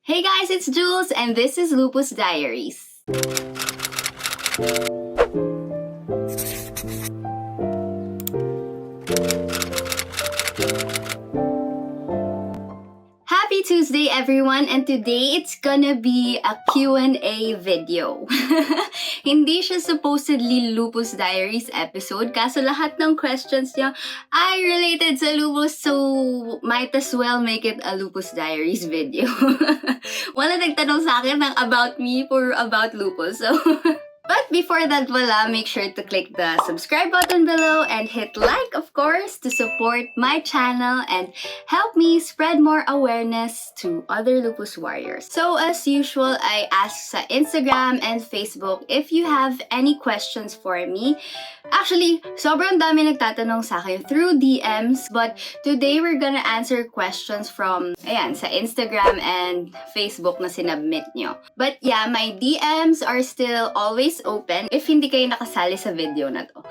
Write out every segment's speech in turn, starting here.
Hey guys, it's Jules and this is Lupus Diaries. Happy Tuesday everyone, and today it's gonna be a Q&A video. Hindi siya supposedly Lupus Diaries episode kaso lahat ng questions niya ay related sa lupus, so might as well make it a Lupus Diaries video. Wala nagtanong sa akin ng about me or about lupus, so but before that make sure to click the subscribe button below and hit like, of course, to support my channel and help me spread more awareness to other lupus warriors. So as usual, I ask sa Instagram and Facebook if you have any questions for me. Actually, sobrang dami nagtatanong sa akin through DMs, but today we're gonna answer questions from, sa Instagram and Facebook na sinubmit nyo. But yeah, my DMs are still always open if hindi kayo nakasali sa video na to.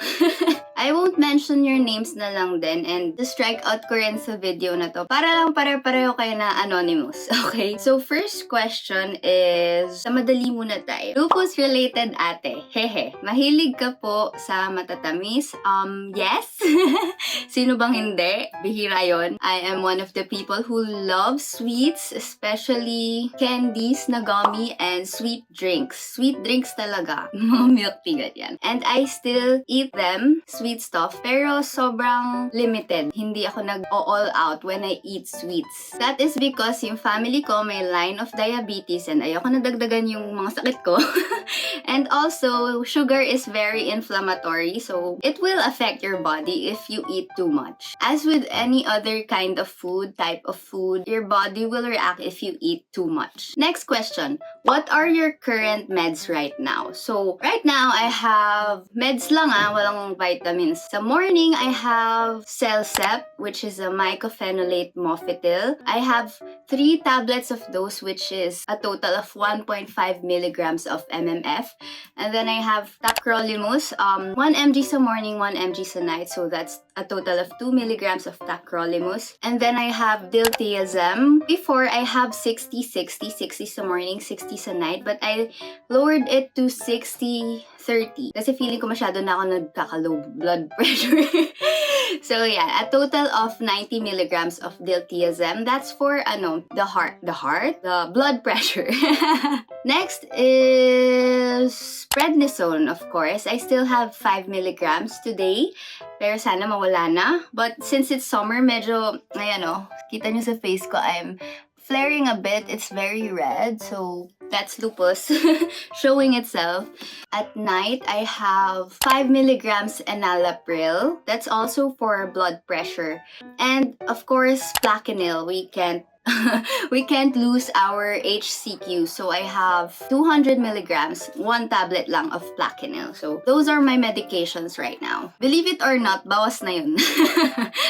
I won't mention your names na lang din and strike out ko rin sa video na to para lang pare-pareho kayo na anonymous. Okay? So first question is, sa madali muna tayo. Lupus related ate. Hehe. Mahilig ka po sa matatamis? Yes. Sino bang hindi? Bihira yon. I am one of the people who loves sweets, especially candies na gummy and sweet drinks. Sweet drinks talaga. Mga milk tea ganyan. And I still eat them, sweet stuff, pero sobrang limited. Hindi ako nag-all out when I eat sweets. That is because yung family ko may line of diabetes and ayoko na dagdagan yung mga sakit ko. And also, sugar is very inflammatory, so it will affect your body if you eat too much. As with any other kind of food, type of food, your body will react if you eat too much. Next question. What are your current meds right now? So, right now, I have meds lang walang vitamins. Sa morning, I have Celsep, which is a mycophenolate mofetil. I have 3 tablets of those, which is a total of 1.5 milligrams of MMF. And then I have tacrolimus, 1 mg sa morning, 1 mg sa night. So that's a total of 2 milligrams of tacrolimus. And then I have diltiazem. Before, I have 60 sa morning, 60 sa night. But I lowered it to 60-30. Kasi feeling ko masyado na ako nagkaka-low blood pressure. So yeah, a total of 90 milligrams of diltiazem. That's for the blood pressure. Next is prednisone, of course. I still have 5 milligrams today. Pero sana mawala na. But since it's summer, medyo, kita nyo sa face ko, I'm flaring a bit. It's very red. So that's lupus showing itself. At night, I have 5 milligrams enalapril. That's also for blood pressure. And of course, Plaquenil. We can't lose our HCQ. So I have 200 milligrams, 1 tablet lang of Plaquenil. So those are my medications right now. Believe it or not, bawas na yun.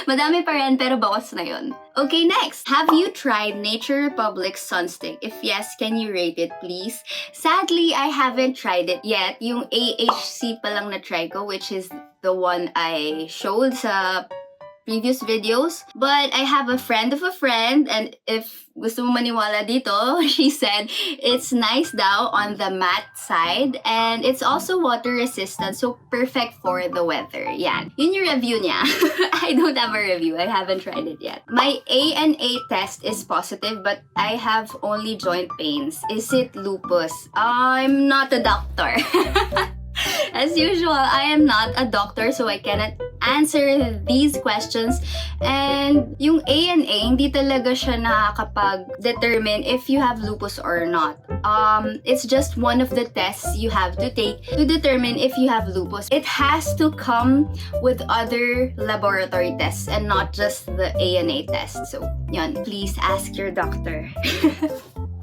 Madami pa rin, pero bawas na yun. Okay, next. Have you tried Nature Republic Sunstick? If yes, can you rate it, please? Sadly, I haven't tried it yet. Yung AHC pa lang na try ko, which is the one I showed sa previous videos. But I have a friend of a friend, and if gusto mo maniwala dito, she said it's nice daw on the matte side, and it's also water resistant, so perfect for the weather. Yan. Yun yung review niya. I don't have a review. I haven't tried it yet. My ANA test is positive, but I have only joint pains. Is it lupus? I'm not a doctor. As usual, I am not a doctor, so I cannot answer these questions. And yung ANA, hindi talaga siya nakakapag-determine if you have lupus or not. It's just one of the tests you have to take to determine if you have lupus. It has to come with other laboratory tests and not just the ANA test. So, yun, please ask your doctor.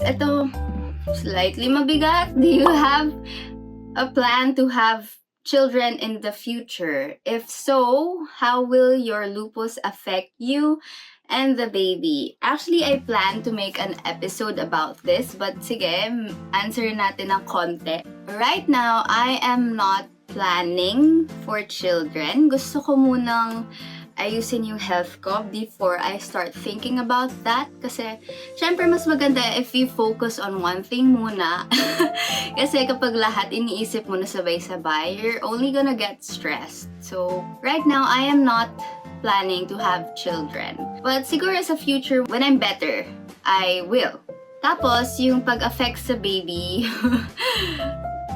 Ito, slightly mabigat. Do you have a plan to have children in the future? If so, how will your lupus affect you and the baby? Actually, I plan to make an episode about this, but sige, answer natin ng konti. Right now, I am not planning for children. Gusto ko munang ayusin yung health ko before I start thinking about that. Kasi, syempre, mas maganda if you focus on one thing muna. Kasi kapag lahat iniisip mo na sabay-sabay, you're only gonna get stressed. So, right now, I am not planning to have children. But siguro sa future, when I'm better, I will. Tapos, yung pag-affect sa baby,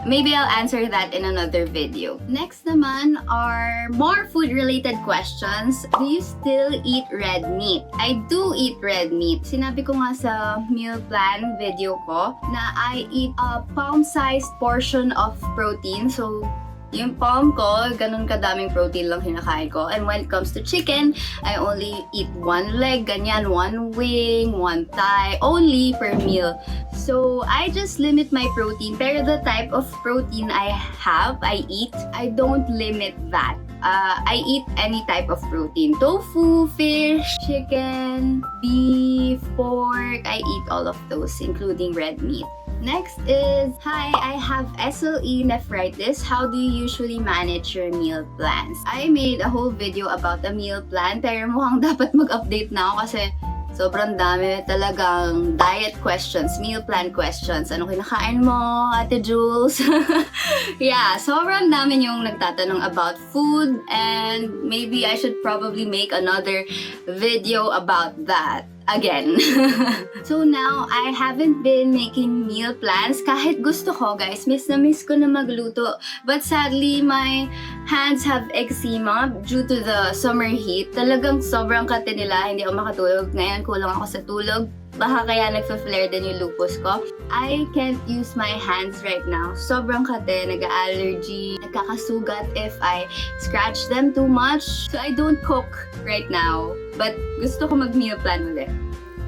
maybe I'll answer that in another video. Next naman are more food-related questions. Do you still eat red meat? I do eat red meat. Sinabi ko nga sa meal plan video ko na I eat a palm-sized portion of protein. So, yung palm ko, ganun kadaming protein lang kinakain ko. And when it comes to chicken, I only eat one leg, ganyan, one wing, one thigh, only per meal. So, I just limit my protein. Pero the type of protein I eat, I don't limit that. I eat any type of protein. Tofu, fish, chicken, beef, pork, I eat all of those, including red meat. Next is, hi, I have SLE nephritis. How do you usually manage your meal plans? I made a whole video about a meal plan, pero mukhang dapat mag-update na ako kasi sobrang dami talagang diet questions, meal plan questions. Ano kinakain mo, Ate Jules? Yeah, sobrang dami yung nagtatanong about food, and maybe I should probably make another video about that again. So now, I haven't been making meal plans. Kahit gusto ko, guys, miss na miss ko na magluto. But sadly, my hands have eczema due to the summer heat. Talagang sobrang kate nila, hindi ako makatulog. Ngayon, kulang ako sa tulog. Baka kaya nagpa-flare din yung lupus ko. I can't use my hands right now. Sobrang kate, nag-allergy, nagkakasugat if I scratch them too much. So I don't cook right now. But gusto ko mag-meal plan ulit.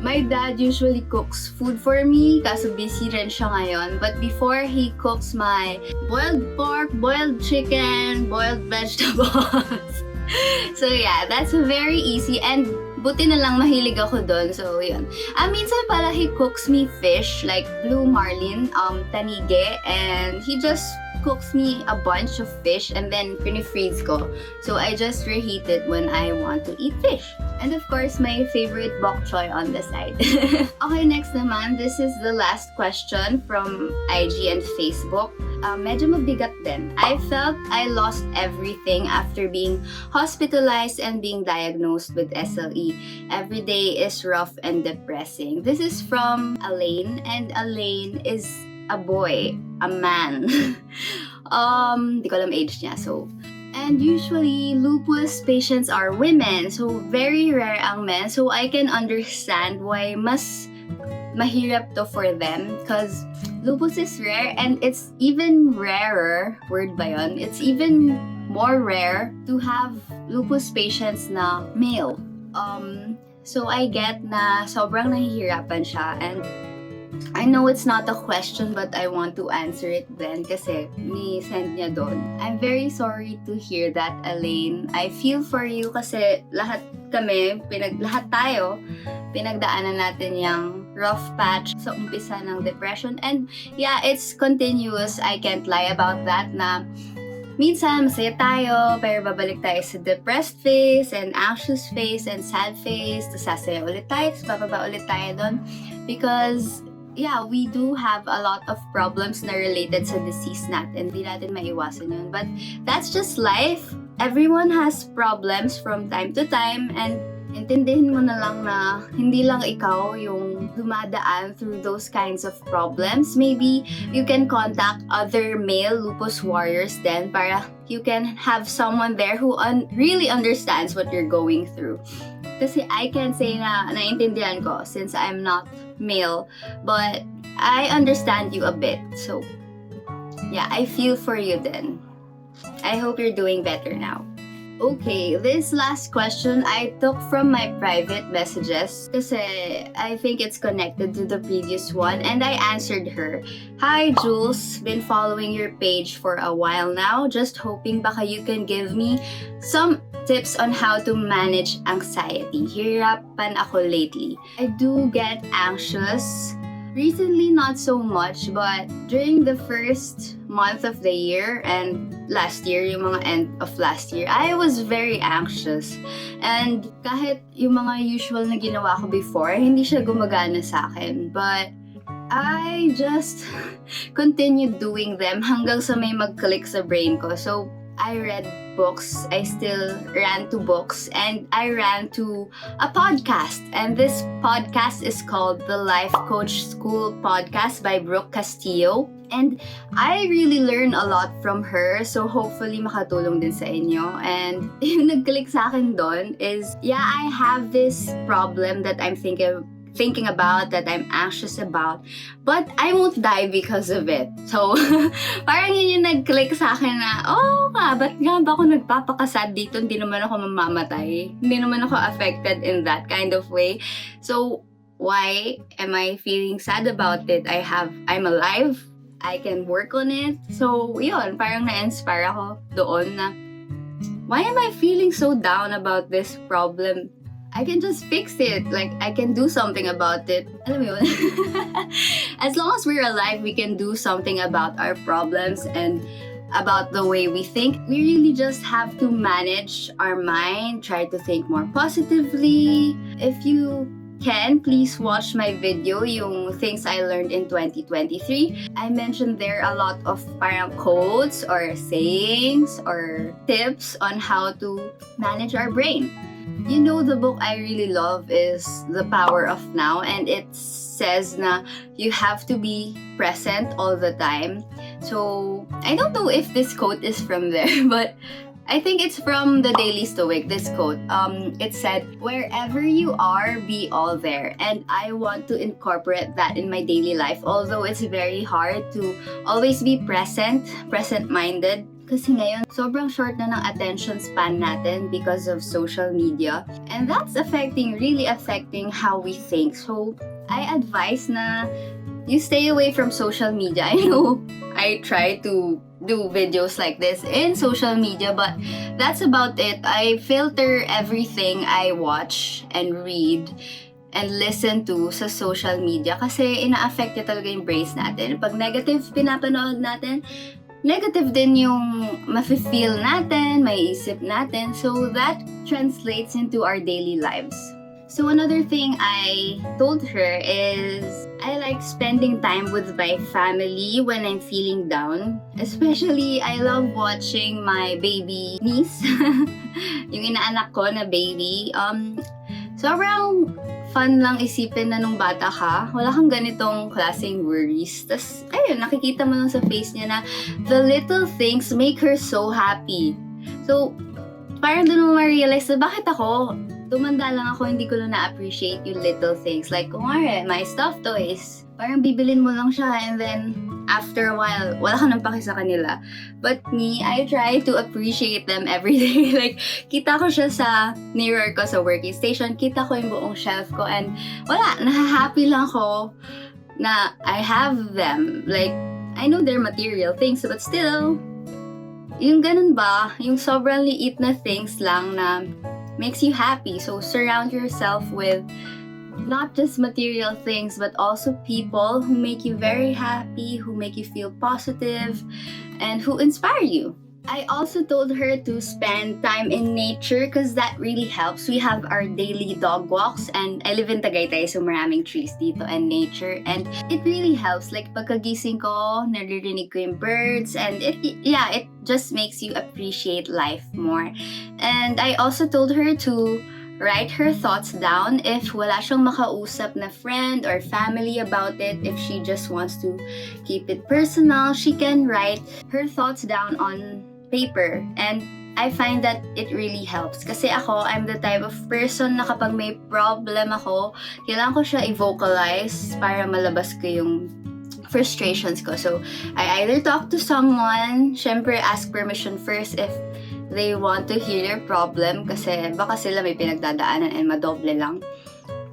My dad usually cooks food for me, kaso busy rin siya ngayon. But before, he cooks my boiled pork, boiled chicken, boiled vegetables. So yeah, that's very easy. And buti na lang mahilig ako doon. So yun. Minsan pala he cooks me fish, like blue marlin, tanige, and he just cooks me a bunch of fish and then pinifreeze ko. So I just reheat it when I want to eat fish. And of course, my favorite bok choy on the side. Okay, next naman, this is the last question from IG and Facebook. Medyo mabigat din. I felt I lost everything after being hospitalized and being diagnosed with SLE. Every day is rough and depressing. This is from Elaine, and Elaine is a boy, a man. Di ko alam age niya, so. And usually, lupus patients are women, so very rare ang men. So I can understand why mas mahirap to for them, because lupus is rare, and it's even rarer, word ba yun? It's even more rare to have lupus patients na male. So I get na sobrang nahihirapan siya, and I know it's not a question, but I want to answer it then kasi ni-send niya doon. I'm very sorry to hear that, Elaine. I feel for you kasi lahat kami, lahat tayo, pinagdaanan natin yung rough patch sa umpisa ng depression. And yeah, it's continuous. I can't lie about that na minsan masaya tayo, pero babalik tayo sa depressed phase, and anxious phase, and sad phase, tapos sasaya ulit tayo, tapos bababa ulit tayo doon. Because yeah, we do have a lot of problems na related sa disease natin. Hindi natin maiwasan yun. But that's just life. Everyone has problems from time to time, and intindihin mo na lang na hindi lang ikaw yung dumadaan through those kinds of problems. Maybe you can contact other male lupus warriors then para you can have someone there who really understands what you're going through. Kasi I can say na naintindihan ko since I'm not male, but I understand you a bit. So, yeah, I feel for you then. I hope you're doing better now. Okay, this last question I took from my private messages kasi I think it's connected to the previous one, and I answered her. Hi Jules, been following your page for a while now, just hoping baka you can give me some tips on how to manage anxiety. Hirapan ako lately. I do get anxious Recently, not so much, but during the first month of the year and last year, yung mga end of last year, I was very anxious. And kahit yung mga usual na ginawa ko before, hindi siya gumagana sa akin. But I just continued doing them hanggang sa may mag-click sa brain ko. So, I read books, I still ran to books, and I ran to a podcast. And this podcast is called the Life Coach School Podcast by Brooke Castillo. And I really learned a lot from her, so hopefully makatulong din sa inyo. And yung nag-click sa akin doon is, yeah, I have this problem that I'm thinking about, that I'm anxious about, but I won't die because of it. So, parang yun yung nag-click sa akin na, oh nga, ba't nga ba ako nagpapakasad dito? Hindi naman ako mamamatay. Hindi naman ako affected in that kind of way. So, why am I feeling sad about it? I'm alive. I can work on it. So, yun, parang na-inspire ako doon na, why am I feeling so down about this problem? I can just fix it. Like, I can do something about it. Alam mo yun? As long as we're alive, we can do something about our problems and about the way we think. We really just have to manage our mind, try to think more positively. If you can, please watch my video, yung things I learned in 2023. I mentioned there a lot of parang quotes or sayings or tips on how to manage our brain. You know, the book I really love is The Power of Now, and it says na you have to be present all the time. So, I don't know if this quote is from there, but I think it's from the Daily Stoic, this quote. It said, wherever you are, be all there. And I want to incorporate that in my daily life, although it's very hard to always be present-minded. Kasi ngayon, sobrang short na ng attention span natin because of social media. And that's really affecting how we think. So, I advise na you stay away from social media. I know I try to do videos like this in social media, but that's about it. I filter everything I watch and read and listen to sa social media kasi ina-affect niya talaga yung brains natin. Pag negative pinapanood natin, negative din yung mafe-feel natin, maiisip natin. So that translates into our daily lives. So another thing I told her is I like spending time with my family when I'm feeling down. Especially, I love watching my baby niece. Yung inaanak ko na baby. Sobrang fun lang isipin na nung bata ka, wala kang ganitong klaseng worries. Tas, ayun, nakikita mo lang sa face niya na the little things make her so happy. So, parang doon mo ma-realize na bakit ako, tumanda lang ako, hindi ko lang na-appreciate yung little things. Like, kung my stuffed toys, parang bibilin mo lang siya and then after a while, wala ka nang paki sa kanila. But me, I try to appreciate them every day. Like, kita ko siya sa mirror ko sa working station, kita ko yung buong shelf ko, and wala, nahahappy lang ako na I have them. Like, I know they're material things, but still, yung ganun ba, yung sobrang liit na things lang na makes you happy. So, surround yourself with not just material things, but also people who make you very happy, who make you feel positive, and who inspire you. I also told her to spend time in nature because that really helps. We have our daily dog walks, and I live in Tagaytay, so maraming trees dito and nature, and it really helps. Like, pagkagising ko, naririnig ko yung birds, and it just makes you appreciate life more. And I also told her to write her thoughts down if wala siyang makausap na friend or family about it. If she just wants to keep it personal, she can write her thoughts down on paper. And I find that it really helps. Kasi ako, I'm the type of person na kapag may problem ako, kailangan ko siya i-vocalize para malabas ko yung frustrations ko. So, I either talk to someone, syempre ask permission first if they want to hear your problem kasi baka sila may pinagdadaanan and madoble lang.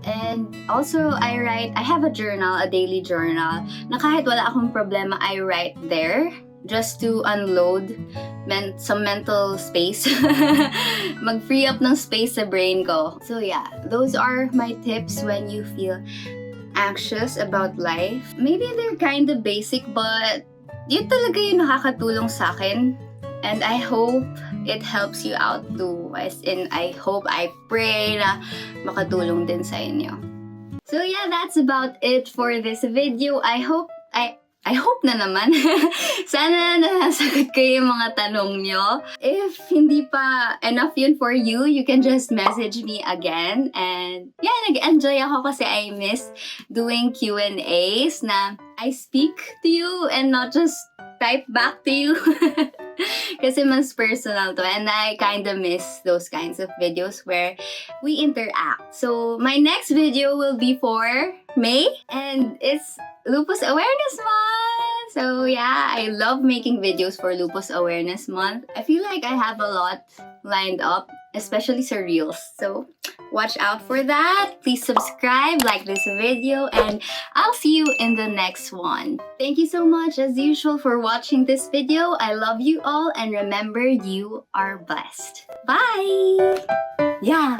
And also, I have a journal, a daily journal, na kahit wala akong problema, I write there just to unload some mental space. Mag-free up ng space sa brain ko. So yeah, those are my tips when you feel anxious about life. Maybe they're kind of basic, but yun talaga yung nakakatulong sa akin. And I hope it helps you out too. As in, I pray na makatulong din sa inyo. So yeah, that's about it for this video. I hope na naman. Sana nasagot ko yung mga tanong nyo. If hindi pa enough yun for you, you can just message me again. And yeah, nag-enjoy ako kasi I miss doing Q&As na I speak to you and not just type back to you. Kasi mas personal to, and I kinda miss those kinds of videos where we interact. So my next video will be for May, and it's Lupus Awareness Month! So yeah, I love making videos for Lupus Awareness Month. I feel like I have a lot lined up, especially sa Reels. So watch out for that. Please subscribe, like this video, and I'll see you in the next one. Thank you so much as usual for watching this video. I love you all, and remember, you are blessed. Bye! Yeah!